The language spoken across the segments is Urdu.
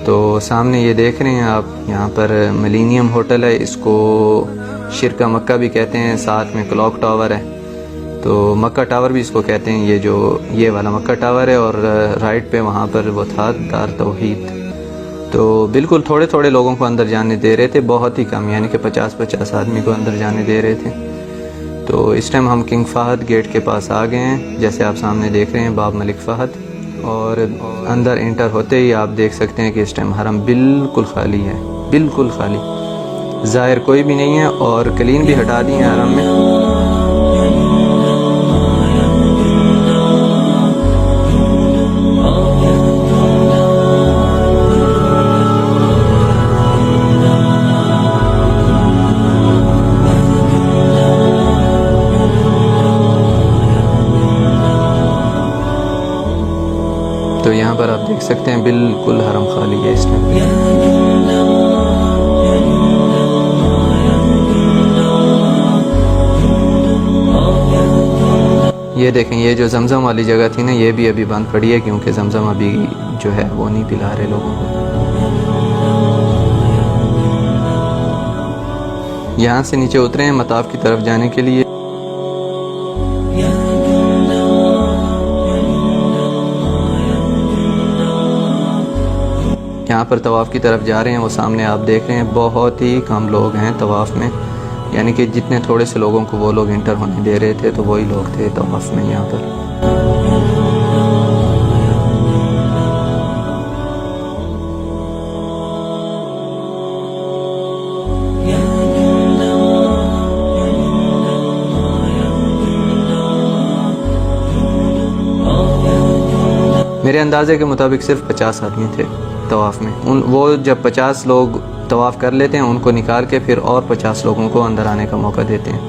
تو سامنے یہ دیکھ رہے ہیں آپ، یہاں پر ملینیم ہوٹل ہے، اس کو شرکہ مکہ بھی کہتے ہیں، ساتھ میں کلاک ٹاور ہے، تو مکہ ٹاور بھی اس کو کہتے ہیں، یہ والا مکہ ٹاور ہے، اور رائٹ پہ وہاں پر وہ تھا دار توحید۔ تو بالکل تھوڑے تھوڑے لوگوں کو اندر جانے دے رہے تھے، بہت ہی کم، یعنی کہ 50 آدمی کو اندر جانے دے رہے تھے۔ تو اس ٹائم ہم کنگ فہد گیٹ کے پاس آ گئے ہیں، جیسے آپ سامنے دیکھ رہے ہیں باب ملک فہد، اور اندر انٹر ہوتے ہی آپ دیکھ سکتے ہیں کہ اس ٹائم حرم بالکل خالی ہے، بالکل خالی، ظاہر کوئی بھی نہیں ہے، اور کلین بھی ہٹا دی ہیں حرم میں۔ تو یہاں پر آپ دیکھ سکتے ہیں بالکل حرم خالی ہے اس ٹائم۔ یہ دیکھیں، یہ جو زمزم والی جگہ تھی نا، یہ بھی ابھی بند پڑی ہے، کیونکہ زمزم ابھی جو ہے وہ نہیں پلا رہے لوگوں کو۔ یہاں سے نیچے اترے ہیں مطاف کی طرف جانے کے لیے۔ یہاں پر طواف کی طرف جا رہے ہیں، وہ سامنے آپ دیکھ رہے ہیں بہت ہی کم لوگ ہیں طواف میں، یعنی کہ جتنے تھوڑے سے لوگوں کو وہ لوگ انٹر ہونے دے رہے تھے تو وہی لوگ تھے طواف میں یہاں پر۔ میرے اندازے کے مطابق صرف 50 آدمی تھے طواف میں، وہ جب 50 لوگ طواف کر لیتے ہیں ان کو نکال کے پھر اور 50 لوگوں کو اندر آنے کا موقع دیتے ہیں۔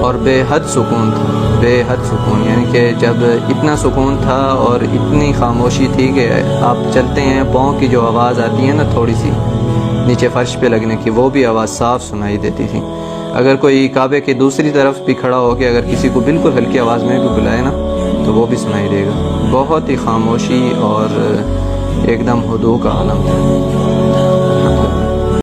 اور بے حد سکون تھا، بے حد سکون، یعنی کہ جب اتنا سکون تھا اور اتنی خاموشی تھی کہ آپ چلتے ہیں پاؤں کی جو آواز آتی ہے نا تھوڑی سی نیچے فرش پہ لگنے کی، وہ بھی آواز صاف سنائی دیتی تھی۔ اگر کوئی کعبے کے دوسری طرف بھی کھڑا ہو کے اگر کسی کو بالکل ہلکی آواز میں بھی بلائے نا تو وہ بھی سنائی دے گا۔ بہت ہی خاموشی اور ایک دم ہدوء کا عالم تھا۔